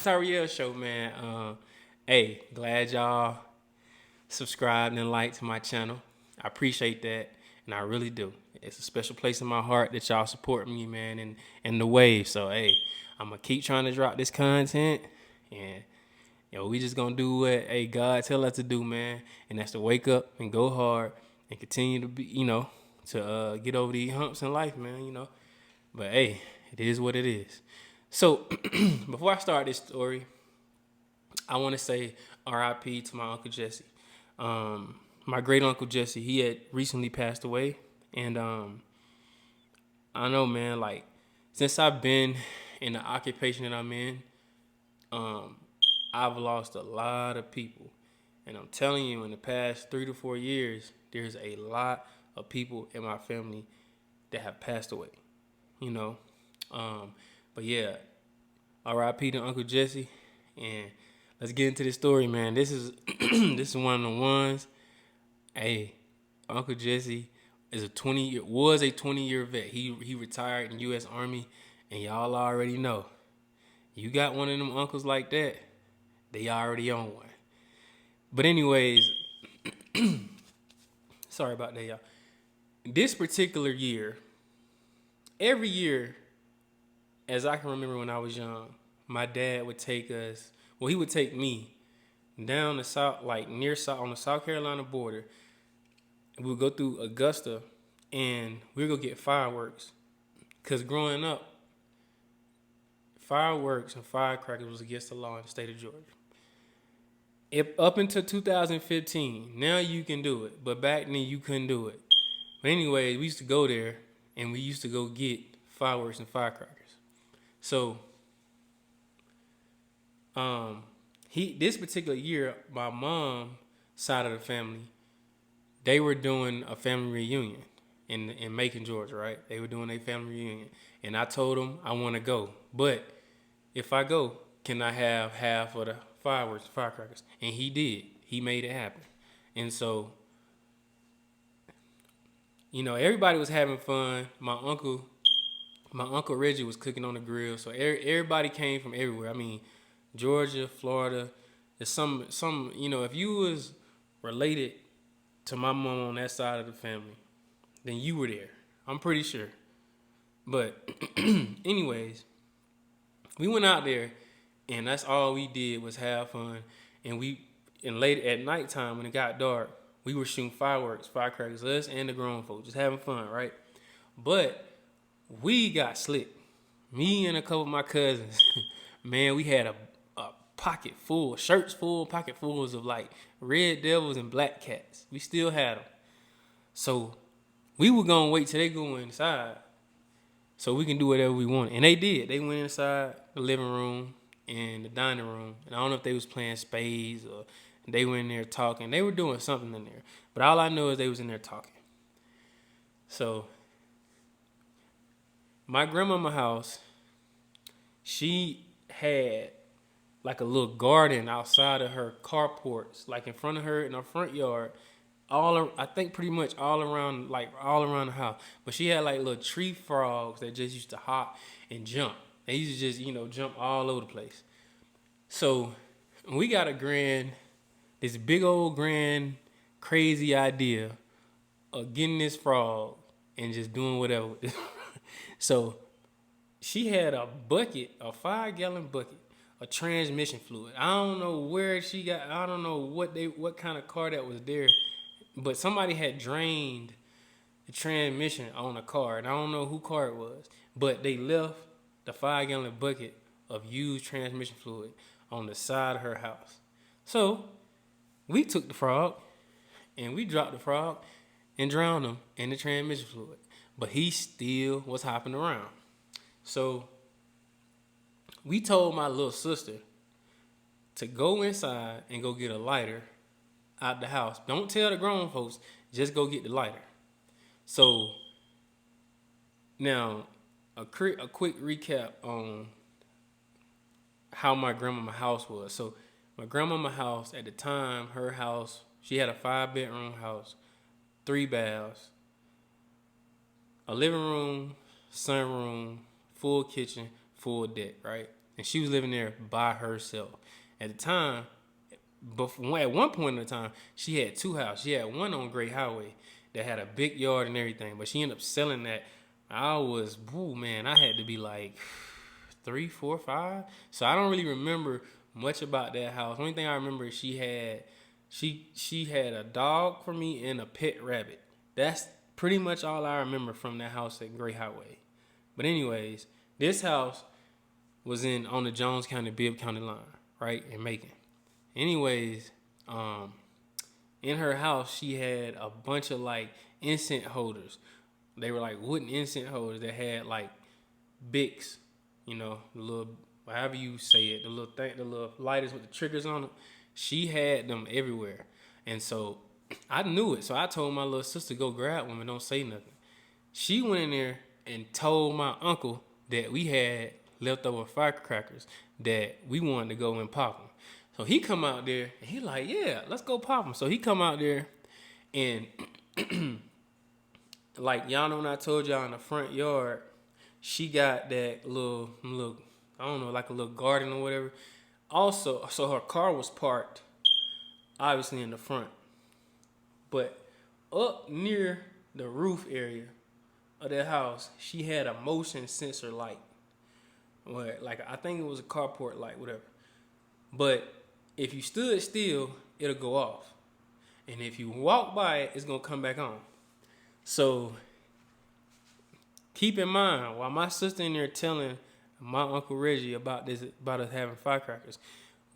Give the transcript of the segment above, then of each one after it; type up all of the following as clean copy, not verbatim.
Tyriel show, man. Hey, glad y'all subscribed and liked to my channel. I appreciate that, and I really do. It's a special place in my heart that y'all support me, man, and the wave. So, hey, I'm gonna keep trying to drop this content, and we just gonna do what God tell us to do, man, and that's to wake up and go hard and continue to be, to get over these humps in life, man. But hey, it is what it is. So, before I start this story, I want to say R.I.P. to my Uncle Jesse. My great Uncle Jesse, he had recently passed away. And I know, man, like, since I've been in the occupation that I'm in, um, I've lost a lot of people. And I'm telling you, in the past 3 to 4 years, there's a lot of people in my family that have passed away, you know. But yeah, R.I.P. to Uncle Jesse. And let's get into this story, man. This is this is one of the ones. Hey, Uncle Jesse is was a 20-year vet. He retired in U.S. Army, and y'all already know. You got one of them uncles like that, they already own one. But anyways, sorry about that, y'all. This particular year, every year, as I can remember when I was young, my dad would take us. Well, he would take me down the south, like near south on the South Carolina border. We would go through Augusta, and we'd go get fireworks. Cause growing up, fireworks and firecrackers was against the law in the state of Georgia. Up until 2015, now you can do it, but back then you couldn't do it. But anyway, we used to go there, and we used to go get fireworks and firecrackers. So, this particular year, my mom side of the family, they were doing a family reunion in Macon, Georgia, right? They were doing a family reunion, and I told them I want to go, but if I go, can I have half of the fireworks and firecrackers? And he did. He made it happen, and so everybody was having fun. My uncle Reggie was cooking on the grill, so everybody came from everywhere. I mean, Georgia, Florida. There's some. If you was related to my mom on that side of the family, then you were there. I'm pretty sure. But anyways, we went out there, and that's all we did was have fun. And late at nighttime when it got dark, we were shooting fireworks, firecrackers, us and the grown folks, just having fun, right? But we got slick. Me and a couple of my cousins, man, we had a pocket full, shirts full, pocket fulls of like red devils and black cats. We still had them. So we were gonna wait till they go inside so we can do whatever we wanted. And they did. They went inside the living room and the dining room. And I don't know if they was playing spades or they were in there talking. They were doing something in there. But all I know is they was in there talking. So my grandmama's house, she had like a little garden outside of her carports, like in front of her in her front yard. I think pretty much all around the house. But she had like little tree frogs that just used to hop and jump. They used to just, jump all over the place. So we got this big old grand, crazy idea of getting this frog and just doing whatever with it. So she had a bucket, a 5-gallon bucket, of transmission fluid. I don't know where she got. I don't know what kind of car that was there, but somebody had drained the transmission on a car, and I don't know who car it was. But they left the 5-gallon bucket of used transmission fluid on the side of her house. So we took the frog and we dropped the frog and drowned him in the transmission fluid. But he still was hopping around. So we told my little sister to go inside and go get a lighter out the house. Don't tell the grown folks, just go get the lighter. So now a quick recap on how my grandmama's house was. So my grandmama's house at the time, her house, she had a 5-bedroom house, 3 baths, a living room, sunroom, full kitchen, full deck, right? and she was living there by herself. At the time, at one point in the time, she had two houses. She had one on Great Highway that had a big yard and everything, but she ended up selling that. I had to be like 3, 4, 5. So I don't really remember much about that house. Only thing I remember is she had a dog for me and a pet rabbit. That's pretty much all I remember from that house at Great Highway. But anyways, this house was on the Jones County, Bibb County line, right, in Macon. Anyways, in her house, she had a bunch of like incense holders. They were like wooden incense holders that had like Bics, the little, however you say it, the little lighters with the triggers on them. She had them everywhere. And so I knew it. So I told my little sister, go grab one and don't say nothing. She went in there and told my uncle that we had leftover firecrackers that we wanted to go and pop them. So he come out there and he like, yeah, let's go pop them. So he come out there and like y'all know when I told y'all in the front yard, she got that little I don't know, like a little garden or whatever. Also, so her car was parked obviously in the front. But up near the roof area of that house, she had a motion sensor light. Like I think it was a carport light, whatever. But if you stood still, it'll go off. And if you walk by it, it's gonna come back on. So keep in mind, while my sister in there telling my Uncle Reggie about us having firecrackers,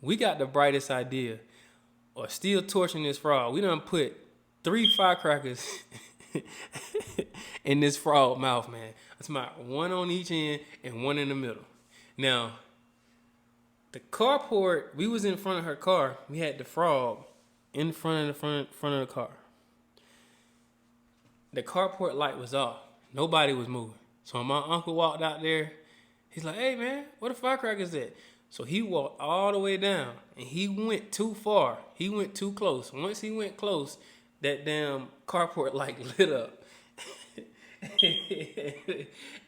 we got the brightest idea of still torching this frog. We done put 3 firecrackers in this frog mouth, man. That's my one on each end and one in the middle. Now, the carport, we was in front of her car. We had the frog in front of the car. The carport light was off. Nobody was moving. So when my uncle walked out there, he's like, hey, man, where the firecrackers at? So he walked all the way down, and he went too far. He went too close. Once he went close, that damn carport light lit up.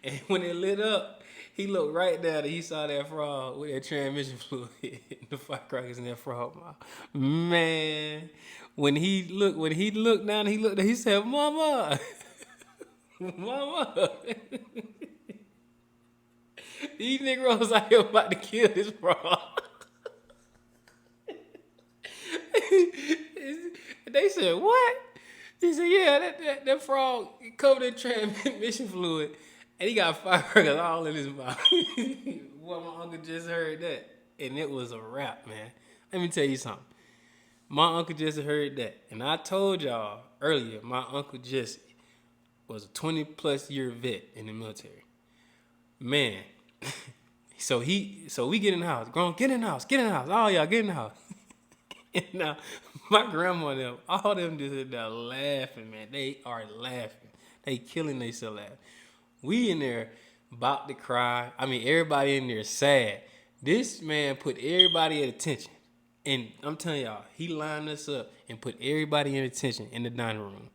And when it lit up, he looked right down and he saw that frog with that transmission fluid, the firecrackers in that frog mouth. Man, when he looked down, he said, Mama, Mama. These niggas out here about to kill this frog. They said, what? He said, yeah, that frog covered in transmission fluid, and he got firecrackers all in his mouth. Well, my uncle just heard that, and it was a wrap, man. Let me tell you something. My uncle just heard that, and I told y'all earlier, my uncle just was a 20-plus year vet in the military. Man, so we get in the house. Grown, get in the house. All y'all, get in the house. And now, my grandma and them, all them just sit there laughing, man. They are laughing. They killing themselves laughing. We in there about to cry. I mean, everybody in there sad. This man put everybody at attention. And I'm telling y'all, he lined us up and put everybody in attention in the dining room.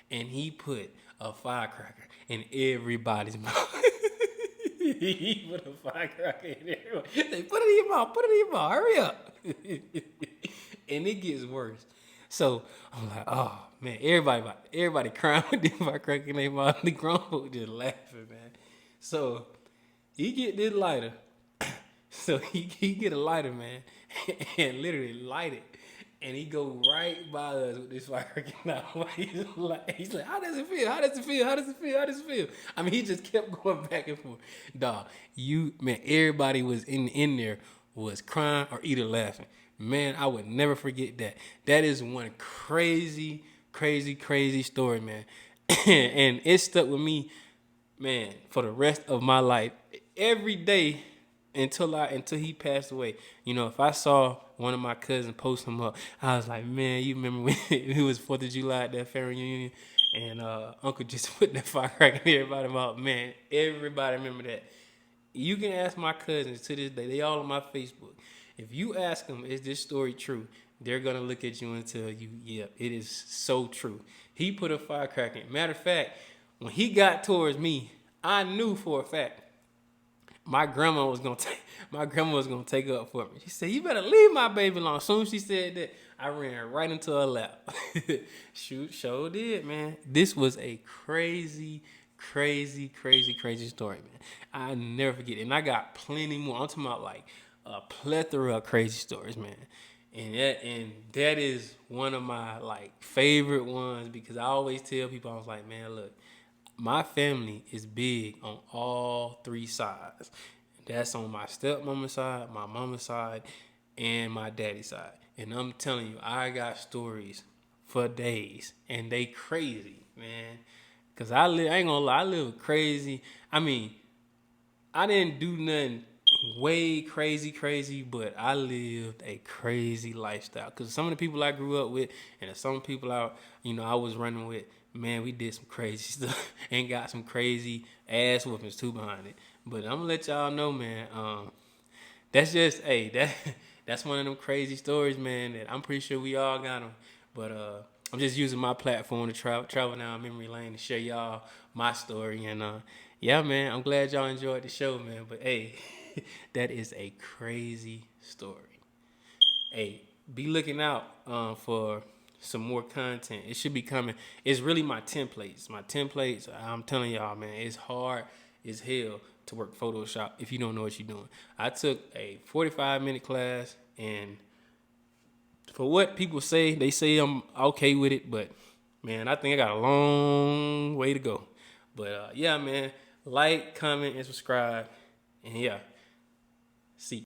And he put a firecracker in everybody's mouth. He put a firecracker in everyone. They put it in your mouth, hurry up. And it gets worse. So I'm like, oh man, everybody crying with the firecracker in their mouth. The grown folk just laughing, man. So he get this lighter. So he get a lighter, man, and literally light it. And he go right by us with this firecracker now. He's like, how does it feel? I mean, he just kept going back and forth. Dog, everybody was in there was crying or either laughing. Man, I would never forget that. That is one crazy story, man. And it stuck with me, man, for the rest of my life. Every day until he passed away. If I saw one of my cousins post him up, I was like, man, you remember when it was 4th of July at that family reunion and Uncle just put that firecracker in everybody's mouth? Man, everybody remember that. You can ask my cousins to this day. They all on my Facebook. If you ask them, is this story true? They're going to look at you and tell you, yeah, it is so true. He put a firecracker in. Matter of fact, when he got towards me, I knew for a fact My grandma was gonna take up for me. She said, "You better leave my baby alone." As soon as she said that, I ran right into her lap. Shoot, sure did, man. This was a crazy, crazy, crazy, crazy story, man. I never forget it. And I got plenty more. I'm talking about like a plethora of crazy stories, man. And that is one of my like favorite ones because I always tell people, I was like, man, look, my family is big on all three sides. That's on my stepmama's side, my mama's side, and my daddy's side. And I'm telling you, I got stories for days, and they crazy, man. Cause I ain't gonna lie, I live crazy. I mean, I didn't do nothing way crazy, but I lived a crazy lifestyle. Cause some of the people I grew up with, and some people I was running with, man, we did some crazy stuff and got some crazy ass whoopings too behind it. But I'm gonna let y'all know, man. That's just that's one of them crazy stories, man. That I'm pretty sure we all got them. But I'm just using my platform to travel down memory lane to share y'all my story. And yeah, man, I'm glad y'all enjoyed the show, man. But hey, that is a crazy story. Hey, be looking out for some more content. It should be coming. It's really my templates. My templates, I'm telling y'all, man, it's hard as hell to work Photoshop if you don't know what you're doing. I took a 45-minute class, and for what people say, they say I'm okay with it, but man, I think I got a long way to go. But yeah, man, like, comment, and subscribe. And yeah,